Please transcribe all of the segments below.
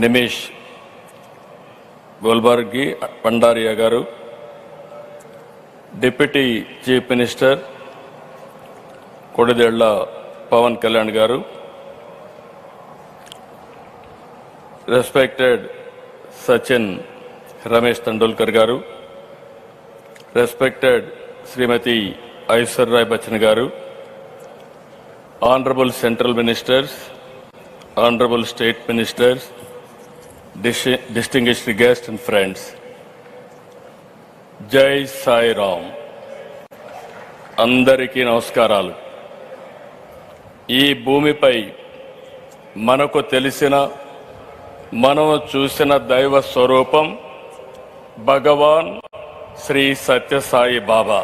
నిమేష్ గోల్బర్గి పండారియా గారు, deputy chief minister Konidela Pawan Kalyan గారు, respected Sachin Ramesh తండూల్కర్ గారు, రెస్పెక్టెడ్ శ్రీమతి ఐశ్వర్యరాయ్ బచ్చన్ గారు, honourable central ministers, honourable state ministers, distinguished guests and friends, జై సాయి రామ్. అందరికీ నమస్కారాలు. ఈ భూమిపై మనకు తెలిసిన, మనం చూసిన దైవ స్వరూపం భగవాన్ శ్రీ సత్యసాయి బాబా.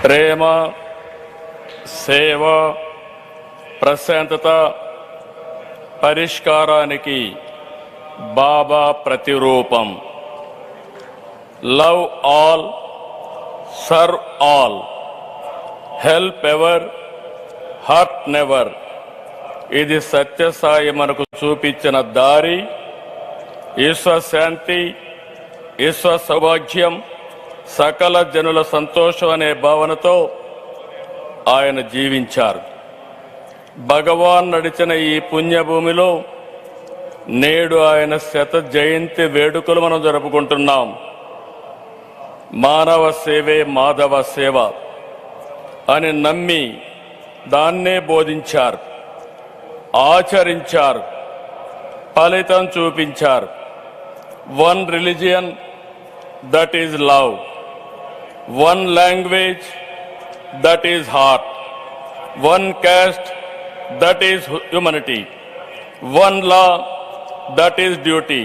ప్రేమ, సేవ, ప్రశాంతత, పరిష్కారానికి బాబా ప్రతిరూపం. Love all, serve all, help ever, hurt never. ఇది సత్యసాయి మనకు చూపించిన దారి. ఈశ్వశాంతి, ఈశ్వ సౌభాగ్యం, సకల జనుల సంతోషం అనే భావనతో ఆయన జీవించారు. భగవాన్ నడిచిన ఈ పుణ్యభూమిలో నేడు ఆయన శత జయంతి వేడుకలు మనం జరుపుకుంటున్నాం. మానవ సేవే మాధవ సేవ అని నమ్మి దాన్నే బోధించారు, ఆచరించారు, ఫలితం చూపించారు. One religion, that is love. One language, that is heart. One caste, that is humanity. One law, that is duty.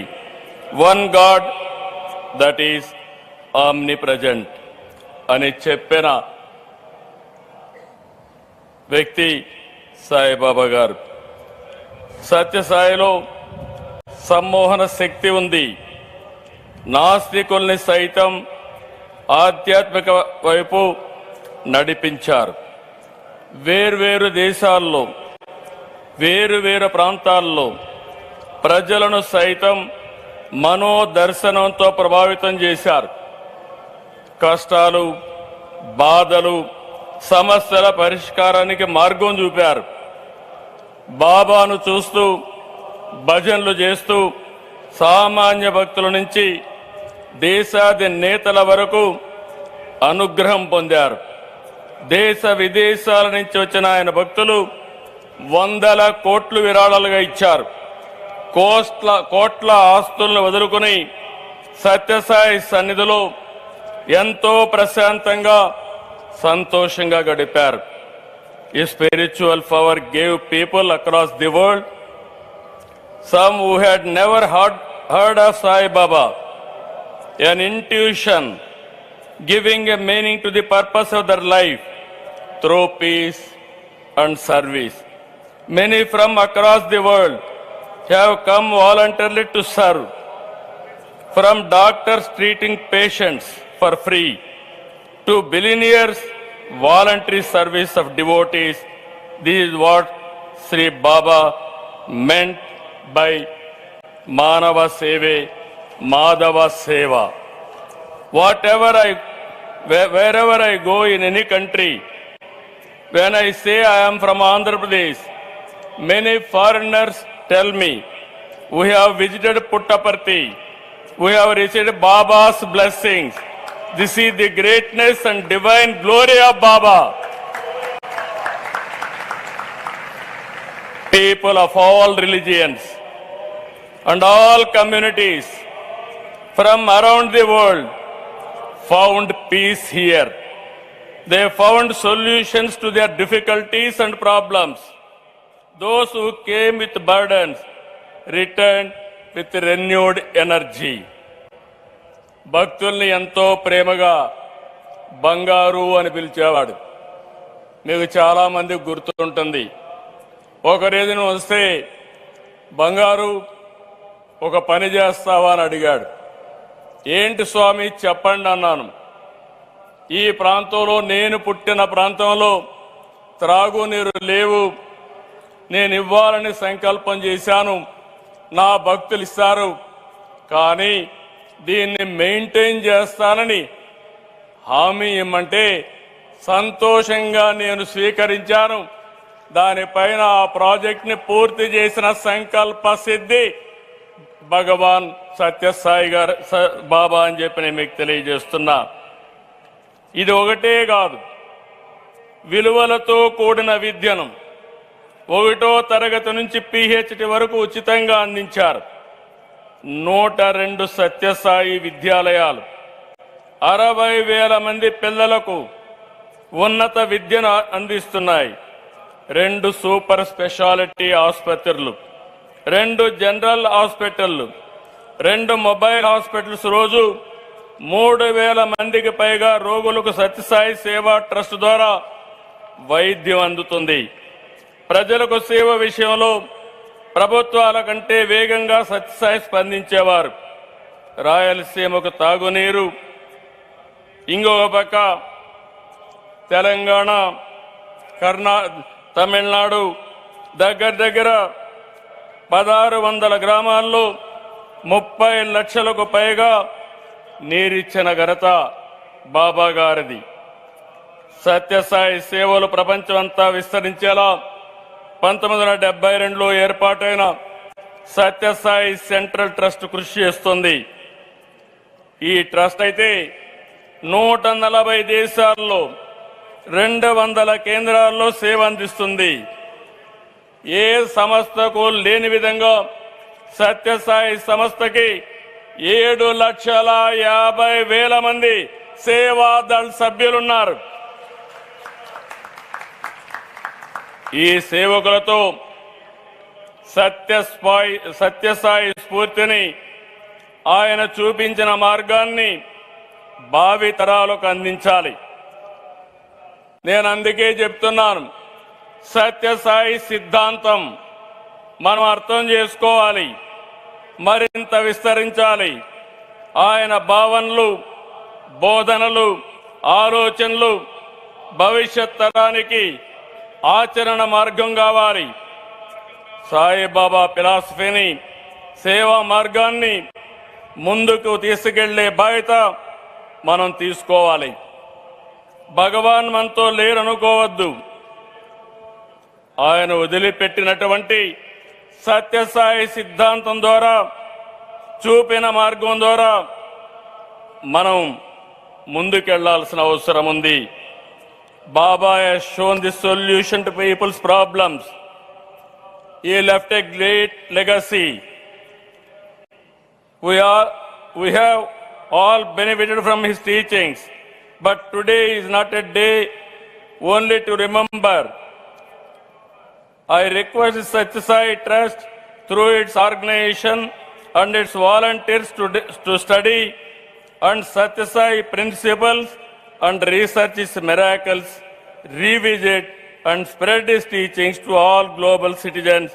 One God, that is omnipresent అని చెప్పిన వ్యక్తి సాయిబాబా గారు. సత్యసాయిలో సమ్మోహన శక్తి ఉంది. నాస్తికుల్ని సైతం ఆధ్యాత్మిక వైపు నడిపించారు. వేర్వేరు దేశాల్లో, వేరువేరు ప్రాంతాల్లో ప్రజలను సైతం మనోదర్శనంతో ప్రభావితం చేశారు. కష్టాలు, బాధలు, సమస్యల పరిష్కారానికి మార్గం చూపారు. బాబాను చూస్తూ, భజనలు చేస్తూ సామాన్య భక్తుల నుంచి దేశాధినేతల వరకు అనుగ్రహం పొందారు. దేశ విదేశాల నుంచి వచ్చిన ఆయన భక్తులు వందల కోట్లు విరాళాలుగా ఇచ్చారు. కోట్ల ఆస్తులను వదులుకుని సత్యసాయి సన్నిధిలో ఎంతో ప్రశాంతంగా, సంతోషంగా గడిపారు. ఈ spiritual power gave people across the world, some who had never heard of Sai Baba, an intuition giving a meaning to the purpose of their life through peace and service. Many from across the world have come voluntarily to serve, from doctors treating patients for free to billionaires voluntary service of devotees. This is what Sri Baba meant by Manava Seve, Madhava Seva. Wherever I go in any country, when I say I am from Andhra Pradesh, many foreigners tell me, we have visited Puttaparthi, we have received Baba's blessings. This is the greatness and divine glory of Baba. People of all religions and all communities from around the world found peace here. They found solutions to their difficulties and problems. Those who came with burdens returned with renewed energy. భక్తుల్ని ఎంతో ప్రేమగా బంగారు అని పిలిచేవాడు. మీకు చాలా మంది గుర్తుంటుంది. ఒక రోజున వస్తే, బంగారు ఒక పని చేస్తావా అని అడిగాడు. ఏంటి స్వామి చెప్పండి అన్నాను. ఈ ప్రాంతంలో, నేను పుట్టిన ప్రాంతంలో త్రాగునీరు లేవు, నేను ఇవ్వాలని సంకల్పం చేశాను, నా భక్తులు ఇస్తారు, కానీ దీన్ని మెయింటైన్ చేస్తానని హామీ ఇమ్మంటే సంతోషంగా నేను స్వీకరించాను. దానిపైన ఆ ప్రాజెక్ట్ని పూర్తి చేసిన సంకల్ప సిద్ధి భగవాన్ సత్యసాయి గారు బాబా అని చెప్పి నేను మీకు తెలియజేస్తున్నా. ఇది ఒకటే కాదు, విలువలతో కూడిన విద్యను 1వ తరగతి నుంచి PhD వరకు ఉచితంగా అందించారు. 102 సత్యసాయి విద్యాలయాలు 60,000 మంది పిల్లలకు ఉన్నత విద్యను అందిస్తున్నాయి. 2 సూపర్ స్పెషాలిటీ ఆసుపత్రులు, 2 జనరల్ హాస్పిటళ్లు, 2 మొబైల్ హాస్పిటల్స్, రోజు 3,000 మందికి పైగా రోగులకు సత్యసాయి సేవా ట్రస్ట్ ద్వారా వైద్యం అందుతుంది. ప్రజలకు సేవ విషయంలో ప్రభుత్వాల కంటే వేగంగా సత్యసాయి స్పందించేవారు. రాయలసీమకు తాగునీరు, ఇంకొక పక్క తెలంగాణ, తమిళనాడు దగ్గర 1600 గ్రామాల్లో 30 లక్షలకు పైగా నీరిచ్చిన ఘనత బాబా గారిది. సత్యసాయి సేవలు ప్రపంచమంతా విస్తరించేలా 1972లో ఏర్పాటైన సత్యసాయి సెంట్రల్ ట్రస్ట్ కృషి చేస్తుంది. ఈ ట్రస్ట్ అయితే 140 దేశాల్లో 200 కేంద్రాల్లో సేవ అందిస్తుంది. ఏ సంస్థకు లేని విధంగా సత్యసాయి సంస్థకి 7,50,000 మంది సేవాదళ్ సభ్యులున్నారు. ఈ సేవకులతో సత్యసాయి స్ఫూర్తిని, ఆయన చూపించిన మార్గాన్ని భావి తరాలకు అందించాలి. నేను అందుకే చెప్తున్నాను, సత్యసాయి సిద్ధాంతం మనం అర్థం చేసుకోవాలి, మరింత విస్తరించాలి. ఆయన భావనలు, బోధనలు, ఆలోచనలు భవిష్యత్ తరానికి ఆచరణ మార్గం కావాలి. సాయిబాబా ఫిలాసఫీని, సేవా మార్గాన్ని ముందుకు తీసుకెళ్లే బాధ్యత మనం తీసుకోవాలి. భగవాన్ మనతో లేరనుకోవద్దు. ఆయన వదిలిపెట్టినటువంటి సత్యసాయి సిద్ధాంతం ద్వారా, చూపిన మార్గం ద్వారా మనం ముందుకెళ్లాల్సిన అవసరం ఉంది. Baba has shown the solution to people's problems. He left a great legacy. We have all benefited from his teachings, but today is not a day only to remember. I request the Satyasai Trust through its organization and its volunteers to study and Satyasai principles and research his miracles, revisit and spread his teachings to all global citizens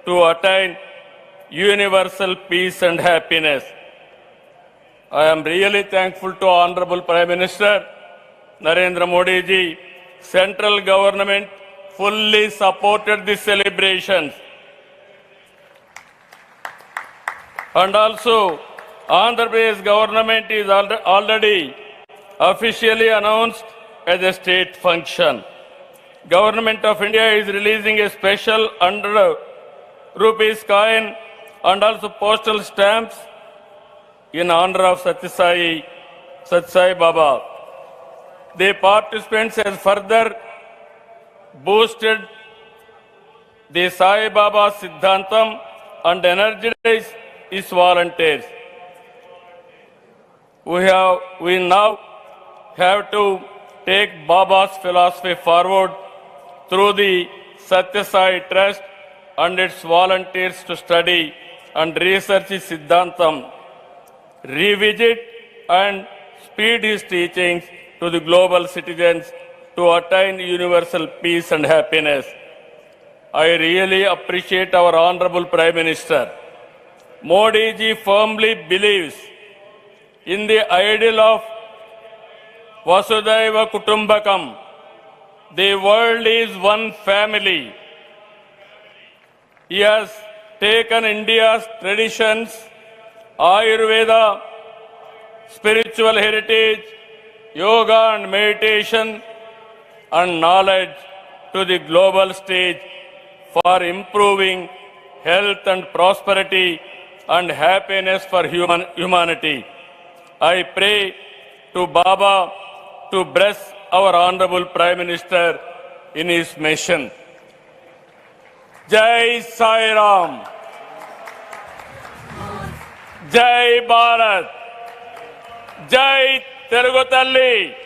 to attain universal peace and happiness. I am really thankful to Honorable Prime Minister Narendra Modi ji. Central government fully supported the celebrations. And also, Andhra Pradesh government is already officially announced as a state function. Government of India is releasing a special 100 rupees coin and also postal stamps in honor of Satyasai Baba. The participants has further boosted the Sai Baba Siddhantam and energized his volunteers. We now have to take Baba's philosophy forward through the Satyasai Trust and its volunteers to study and research his Siddhantam, revisit and speed his teachings to the global citizens to attain universal peace and happiness. I really appreciate our Honorable Prime Minister. Modi ji firmly believes in the ideal of Vasudhaiva Kutumbakam. The world is one family. He has taken India's traditions, Ayurveda, spiritual heritage, yoga and meditation, and knowledge to the global stage for improving health and prosperity and happiness for humanity. I pray to Baba to bless our Honorable Prime Minister in his mission. Jai Sai Ram. Jai Bharat. Jai Telugu Talli.